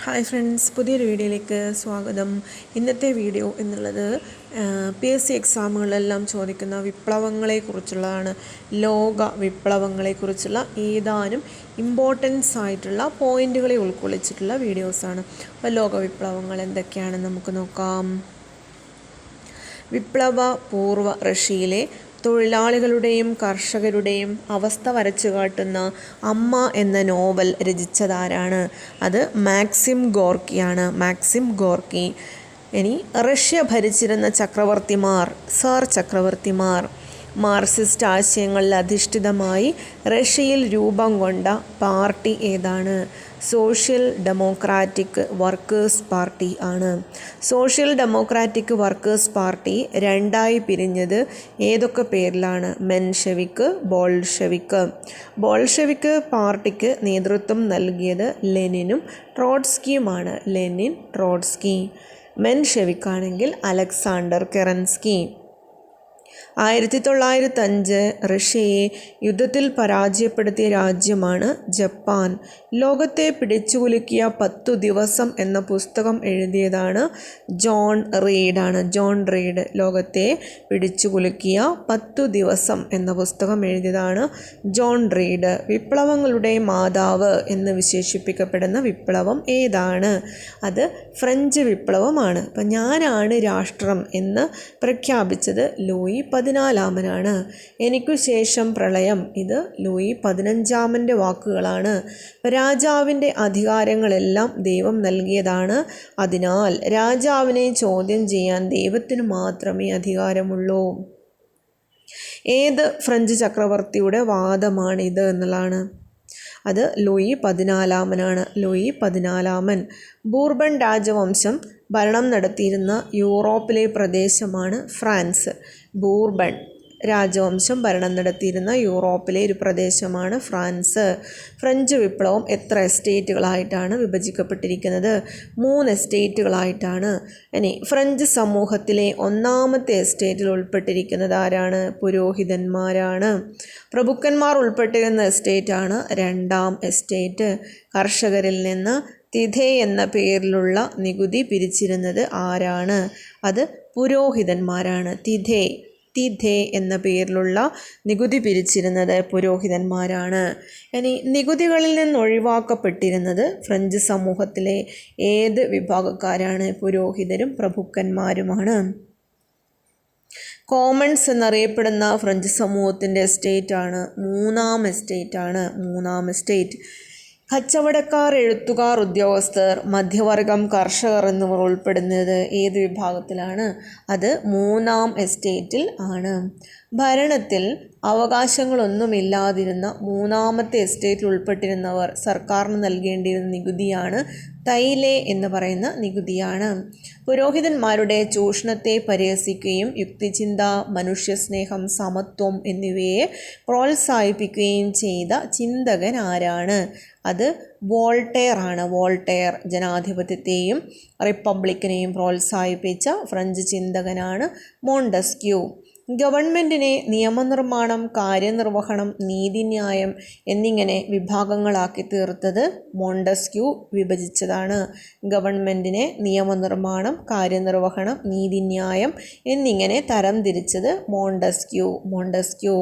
Hi friends, പുതിയൊരു വീഡിയോയിലേക്ക് സ്വാഗതം. ഇന്നത്തെ വീഡിയോ എന്നുള്ളത് PSC എക്സാമുകളിലെല്ലാം ചോദിക്കുന്ന വിപ്ലവങ്ങളെക്കുറിച്ചുള്ളതാണ്. ലോക വിപ്ലവങ്ങളെക്കുറിച്ചുള്ള ഏതാനും ഇമ്പോർട്ടൻസ് ആയിട്ടുള്ള പോയിന്റുകളെ ഉൾക്കൊള്ളിച്ചിട്ടുള്ള വീഡിയോസാണ്. അപ്പോൾ ലോക വിപ്ലവങ്ങൾ എന്തൊക്കെയാണെന്ന് നമുക്ക് നോക്കാം. വിപ്ലവ പൂർവ്വ റഷ്യയിലെ തൊഴിലാളികളുടെയും കർഷകരുടെയും അവസ്ഥ വരച്ചു കാട്ടുന്ന അമ്മ എന്ന നോവൽ രചിച്ചതാരാണ്? അത് മാക്സിം ഗോർക്കിയാണ്. Maxim Gorky. ഇനി റഷ്യ ഭരിച്ചിരുന്ന ചക്രവർത്തിമാർ, സാർ ചക്രവർത്തിമാർ. മാർക്സിസ്റ്റ് ആശയങ്ങളിൽ അധിഷ്ഠിതമായി റഷ്യയിൽ രൂപം കൊണ്ട പാർട്ടി ഏതാണ്? സോഷ്യൽ ഡെമോക്രാറ്റിക് വർക്കേഴ്സ് പാർട്ടി ആണ്. സോഷ്യൽ ഡെമോക്രാറ്റിക് വർക്കേഴ്സ് പാർട്ടി രണ്ടായി പിരിഞ്ഞത് ഏതൊക്കെ പേരിലാണ്? മെൻഷെവിക്ക്, ബോൾഷെവിക്ക്. ബോൾഷെവിക്ക് പാർട്ടിക്ക് നേതൃത്വം നൽകിയത് ലെനിനും ട്രോട്സ്കിയുമാണ്. Lenin, Trotsky. മെൻഷെവിക്കാണെങ്കിൽ അലക്സാണ്ടർ കെറൻസ്കി. 1905 റഷ്യയെ യുദ്ധത്തിൽ പരാജയപ്പെടുത്തിയ രാജ്യമാണ് ജപ്പാൻ. ലോകത്തെ പിടിച്ചുകുലുക്കിയ 10 ദിവസം എന്ന പുസ്തകം എഴുതിയതാണ് ജോൺ റീഡാണ്. John read. ലോകത്തെ പിടിച്ചുകുലുക്കിയ 10 ദിവസം എന്ന പുസ്തകം എഴുതിയതാണ് ജോൺ റീഡ്. വിപ്ലവങ്ങളുടെ മാതാവ് എന്ന് വിശേഷിപ്പിക്കപ്പെടുന്ന വിപ്ലവം ഏതാണ്? അത് ഫ്രഞ്ച് വിപ്ലവമാണ്. അപ്പം ഞാനാണ് രാഷ്ട്രം എന്ന് പ്രഖ്യാപിച്ചത് ലൂയി 14 എനിക്കു ശേഷം പ്രളയം. ഇത് ലൂയി 15 വാക്കുകളാണ്. രാജാവിൻ്റെ അധികാരങ്ങളെല്ലാം ദൈവം നൽകിയതാണ്. അതിനാൽ രാജാവിനെ ചോദ്യം ചെയ്യാൻ ദൈവത്തിന് മാത്രമേ അധികാരമുള്ളൂ. ഏത് ഫ്രഞ്ച് ചക്രവർത്തിയുടെ വാദമാണിത് എന്നുള്ളതാണ്. അത് ലൂയി 14 ലൂയി 14. ബൂർബൺ രാജവംശം ഭരണം നടത്തിയിരുന്ന യൂറോപ്പിലെ പ്രദേശമാണ് ഫ്രാൻസ്. ബൂർബൺ രാജവംശം ഭരണം നടത്തിയിരുന്ന യൂറോപ്പിലെ ഒരു പ്രദേശമാണ് ഫ്രാൻസ്. ഫ്രഞ്ച് വിപ്ലവം എത്ര എസ്റ്റേറ്റുകളായിട്ടാണ് വിഭജിക്കപ്പെട്ടിരിക്കുന്നത്? 3 എസ്റ്റേറ്റുകളായിട്ടാണ്. ഇനി ഫ്രഞ്ച് സമൂഹത്തിലെ ഒന്നാമത്തെ എസ്റ്റേറ്റിൽ ഉൾപ്പെട്ടിരിക്കുന്നത് ആരാണ്? പുരോഹിതന്മാരാണ്. പ്രഭുക്കന്മാർ ഉൾപ്പെട്ടിരുന്ന എസ്റ്റേറ്റാണ് 2ാം എസ്റ്റേറ്റ്. കർഷകരിൽ നിന്ന് തിഥേ എന്ന പേരിലുള്ള നികുതി പിരിച്ചിരുന്നത് ആരാണ്? അത് പുരോഹിതന്മാരാണ്. തിഥേ എന്ന പേരിലുള്ള നികുതി പിരിച്ചിരുന്നത് പുരോഹിതന്മാരാണ്. ഇനി നികുതികളിൽ നിന്ന് ഒഴിവാക്കപ്പെട്ടിരുന്നത് ഫ്രഞ്ച് സമൂഹത്തിലെ ഏത് വിഭാഗക്കാരാണ്? പുരോഹിതരും പ്രഭുക്കന്മാരുമാണ്. കോമൺസ് എന്നറിയപ്പെടുന്ന ഫ്രഞ്ച് സമൂഹത്തിൻ്റെ എസ്റ്റേറ്റാണ് 3ാം എസ്റ്റേറ്റാണ്. 3ാം എസ്റ്റേറ്റ്. കച്ചവടക്കാർ, എഴുത്തുകാർ, ഉദ്യോഗസ്ഥർ, മധ്യവർഗം, കർഷകർ എന്നിവർ ഉൾപ്പെടുന്നത് ഏത് വിഭാഗത്തിലാണ്? അത് 3ാം എസ്റ്റേറ്റിൽ ആണ്. ഭരണത്തിൽ അവകാശങ്ങളൊന്നുമില്ലാതിരുന്ന 3ാമത്തെ എസ്റ്റേറ്റിൽ ഉൾപ്പെട്ടിരുന്നവർ സർക്കാരിന് നൽകേണ്ടിയിരുന്ന നികുതിയാണ് തൈലേ എന്ന് പറയുന്ന നികുതിയാണ്. പുരോഹിതന്മാരുടെ ചൂഷണത്തെ പരിഹസിക്കുകയും യുക്തിചിന്ത, മനുഷ്യസ്നേഹം, സമത്വം എന്നിവയെ പ്രോത്സാഹിപ്പിക്കുകയും ചെയ്ത ചിന്തകൻ ആരാണ്? അത് വോൾട്ടയർ ആണ്. വോൾട്ടയർ. ജനാധിപത്യത്തെയും റിപ്പബ്ലിക്കിനെയും പ്രോത്സാഹിപ്പിച്ച ഫ്രഞ്ച് ചിന്തകനാണ് മോണ്ടസ്ക്യൂ. ഗവൺമെൻറ്റിനെ നിയമനിർമ്മാണം, കാര്യനിർവഹണം, നീതിന്യായം എന്നിങ്ങനെ വിഭാഗങ്ങളാക്കി തീർത്തത് മോണ്ടസ്ക്യൂ വിഭജിച്ചതാണ്. ഗവൺമെൻറ്റിനെ നിയമനിർമ്മാണം, കാര്യനിർവഹണം, നീതിന്യായം എന്നിങ്ങനെ തരംതിരിച്ചത് മോണ്ടസ്ക്യൂ.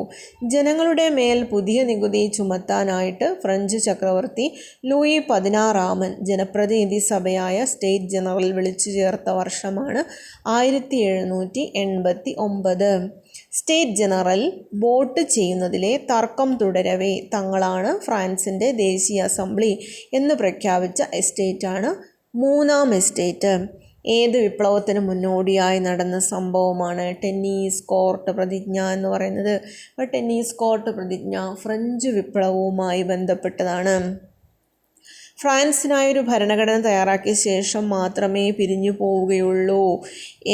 ജനങ്ങളുടെ മേൽ പുതിയ നികുതി ചുമത്താനായിട്ട് ഫ്രഞ്ച് ചക്രവർത്തി ലൂയി 16 ജനപ്രതിനിധി സഭയായ സ്റ്റേറ്റ് ജനറൽ വിളിച്ചു ചേർത്ത വർഷമാണ് 1789. സ്റ്റേറ്റ് ജനറൽ വോട്ട് ചെയ്യുന്നതിലെ തർക്കം തുടരവേ തങ്ങളാണ് ഫ്രാൻസിൻ്റെ ദേശീയ അസംബ്ലി എന്ന് പ്രഖ്യാപിച്ച എസ്റ്റേറ്റാണ് 3ാം എസ്റ്റേറ്റ്. ഏത് വിപ്ലവത്തിന് മുന്നോടിയായി നടന്ന സംഭവമാണ് ടെന്നീസ് കോർട്ട് പ്രതിജ്ഞ എന്ന് പറയുന്നത്? അപ്പോൾ ടെന്നീസ് കോർട്ട് പ്രതിജ്ഞ ഫ്രഞ്ച് വിപ്ലവവുമായി ബന്ധപ്പെട്ടതാണ്. ഫ്രാൻസിനായൊരു ഭരണഘടന തയ്യാറാക്കിയ ശേഷം മാത്രമേ പിരിഞ്ഞു പോവുകയുള്ളൂ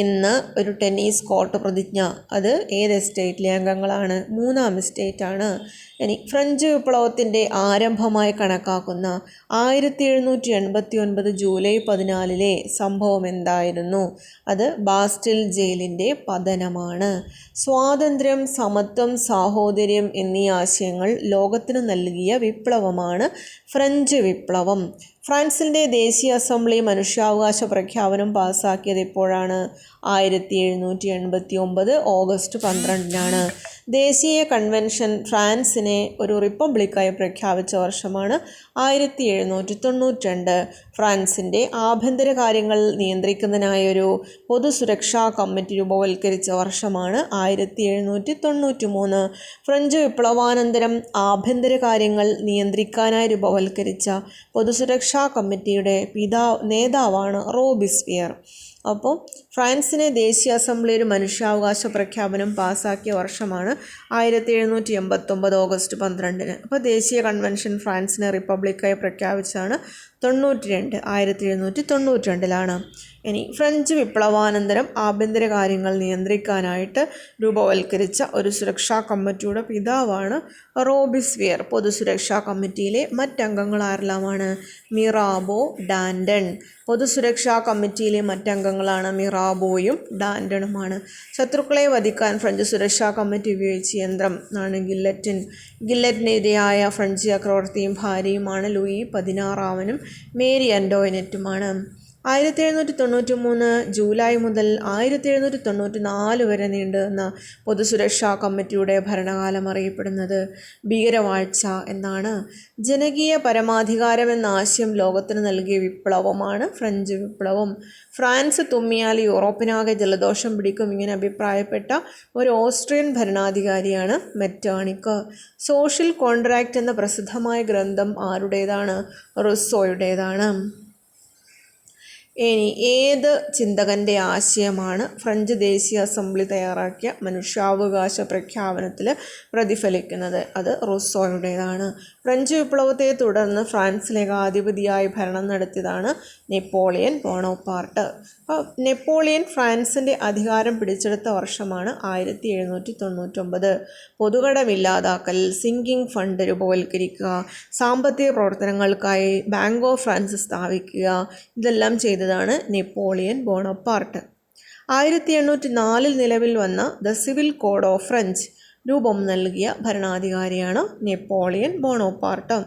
എന്ന് ഒരു ടെന്നീസ് കോർട്ട് പ്രതിജ്ഞ. അത് ഏത് എസ്റ്റേറ്റിലെ അംഗങ്ങളാണ്? 3ാം എസ്റ്റേറ്റാണ്. ഇനി ഫ്രഞ്ച് വിപ്ലവത്തിൻ്റെ ആരംഭമായി കണക്കാക്കുന്ന 1789 ജൂലൈ 14 സംഭവം എന്തായിരുന്നു? അത് ബാസ്റ്റിൽ ജയിലിൻ്റെ പതനമാണ്. സ്വാതന്ത്ര്യം, സമത്വം, സാഹോദര്യം എന്നീ ആശയങ്ങൾ ലോകത്തിന് നൽകിയ വിപ്ലവമാണ് ഫ്രഞ്ച് വിപ്ലവം. ഫ്രാൻസിൻ്റെ ദേശീയ അസംബ്ലി മനുഷ്യാവകാശ പ്രഖ്യാപനം പാസ്സാക്കിയത് എപ്പോഴാണ്? 1789 ഓഗസ്റ്റ് 12-നാണ്. ദേശീയ കൺവെൻഷൻ ഫ്രാൻസിനെ ഒരു റിപ്പബ്ലിക്കായി പ്രഖ്യാപിച്ച വർഷമാണ് 1792. ഫ്രാൻസിൻ്റെ ആഭ്യന്തര കാര്യങ്ങൾ നിയന്ത്രിക്കുന്നതിനായൊരു പൊതുസുരക്ഷാ കമ്മിറ്റി രൂപവൽക്കരിച്ച വർഷമാണ് 1793. ഫ്രഞ്ച് വിപ്ലവാനന്തരം ആഭ്യന്തര കാര്യങ്ങൾ നിയന്ത്രിക്കാനായി രൂപവൽക്കരിച്ച പൊതുസുരക്ഷാ കമ്മിറ്റിയുടെ നേതാവാണ് റോബിസ്പിയർ. അപ്പോൾ ഫ്രാൻസിനെ ദേശീയ അസംബ്ലി ഒരു മനുഷ്യാവകാശ പ്രഖ്യാപനം പാസ്സാക്കിയ വർഷമാണ് 1789 ഓഗസ്റ്റ് 12-ന്. അപ്പോൾ ദേശീയ കൺവെൻഷൻ ഫ്രാൻസിനെ റിപ്പബ്ലിക്കായി പ്രഖ്യാപിച്ചാണ് 1792-ലാണ്. ഇനി ഫ്രഞ്ച് വിപ്ലവാനന്തരം ആഭ്യന്തര കാര്യങ്ങൾ നിയന്ത്രിക്കാനായിട്ട് രൂപവൽക്കരിച്ച ഒരു സുരക്ഷാ കമ്മിറ്റിയുടെ പിതാവാണ് റോബിസ്പിയർ. പൊതുസുരക്ഷാ കമ്മിറ്റിയിലെ മറ്റംഗങ്ങൾ ആരെല്ലാമാണ്? മിറാബോ, ഡാൻഡൺ. പൊതുസുരക്ഷാ കമ്മിറ്റിയിലെ മറ്റംഗങ്ങളാണ് മിറാബോയും ഡാൻഡണുമാണ്. ശത്രുക്കളെ വധിക്കാൻ ഫ്രഞ്ച് സുരക്ഷാ കമ്മിറ്റി ഉപയോഗിച്ച യന്ത്രം ആണ് ഗില്ലറ്റിൻ. ഗില്ലറ്റിനെതിരായ ഫ്രഞ്ച് ചക്രവർത്തിയും ഭാര്യയുമാണ് ലൂയി 16-നും മേരി അന്റോയിനറ്റുമാണ്. 1793 ജൂലൈ മുതൽ 1794 വരെ നീണ്ടുനിന്ന പൊതുസുരക്ഷാ കമ്മിറ്റിയുടെ ഭരണകാലം അറിയപ്പെടുന്നത് ഭീകരവാഴ്ച എന്നാണ്. ജനകീയ പരമാധികാരം എന്ന ആശയം ലോകത്തിന് നൽകിയ വിപ്ലവമാണ് ഫ്രഞ്ച് വിപ്ലവം. ഫ്രാൻസ് തുമ്മിയാൽ യൂറോപ്പിനാകെ ജലദോഷം പിടിക്കും, ഇങ്ങനെ അഭിപ്രായപ്പെട്ട ഒരു ഓസ്ട്രിയൻ ഭരണാധികാരിയാണ് മെറ്റേണിക്ക്. സോഷ്യൽ കോൺട്രാക്റ്റ് എന്ന പ്രസിദ്ധമായ ഗ്രന്ഥം ആരുടേതാണ്? റുസ്സോയുടേതാണ്. ഇനി ഏത് ചിന്തകൻ്റെ ആശയമാണ് ഫ്രഞ്ച് ദേശീയ അസംബ്ലി തയ്യാറാക്കിയ മനുഷ്യാവകാശ പ്രഖ്യാപനത്തിൽ പ്രതിഫലിക്കുന്നത്? അത് റുസ്സോയുടേതാണ്. ഫ്രഞ്ച് വിപ്ലവത്തെ തുടർന്ന് ഫ്രാൻസിൽ ഏകാധിപതിയായി ഭരണം നടത്തിയതാണ് നെപ്പോളിയൻ ബോണപ്പാർട്ട്. അപ്പോൾ നെപ്പോളിയൻ ഫ്രാൻസിൻ്റെ അധികാരം പിടിച്ചെടുത്ത വർഷമാണ് 1799. പൊതുകടമില്ലാതാക്കൽ, സിങ്കിങ് ഫണ്ട് രൂപവൽക്കരിക്കുക, സാമ്പത്തിക പ്രവർത്തനങ്ങൾക്കായി ബാങ്ക് ഓഫ് ഫ്രാൻസ് സ്ഥാപിക്കുക, ഇതെല്ലാം ചെയ്തതാണ് നെപ്പോളിയൻ ബോണപ്പാർട്ട്. 1804 നിലവിൽ വന്ന the civil code of French രൂപം നൽകിയ ഭരണാധികാരിയാണ് നെപ്പോളിയൻ ബോണപ്പാർട്ട്.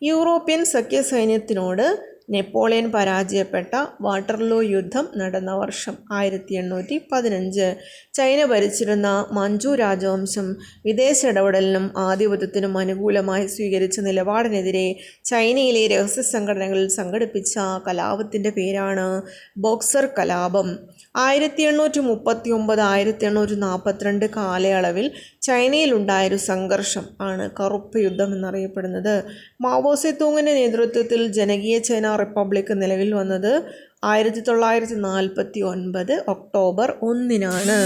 യൂറോപ്യൻ സഖ്യസൈന്യത്തിനോട് നെപ്പോളിയൻ പരാജയപ്പെട്ട വാട്ടർലൂ യുദ്ധം നടന്ന വർഷം 1815. ചൈന ഭരിച്ചിരുന്ന മഞ്ചു രാജവംശം വിദേശ ഇടപെടലിനും ആധിപത്യത്തിനും അനുകൂലമായി സ്വീകരിച്ച നിലപാടിനെതിരെ ചൈനയിലെ രഹസ്യ സംഘടനകൾ സംഘടിപ്പിച്ച കലാപത്തിൻ്റെ പേരാണ് ബോക്സർ കലാപം. 1839-1842 കാലയളവിൽ ചൈനയിലുണ്ടായൊരു സംഘർഷം ആണ് കറുപ്പ് യുദ്ധം എന്നറിയപ്പെടുന്നത്. മാവോ സേതൂങ്ങിൻ്റെ നേതൃത്വത്തിൽ ജനകീയ ചൈന റിപ്പബ്ലിക് നിലവിൽ വന്നത് 1949 ഒക്ടോബർ 1-നാണ്.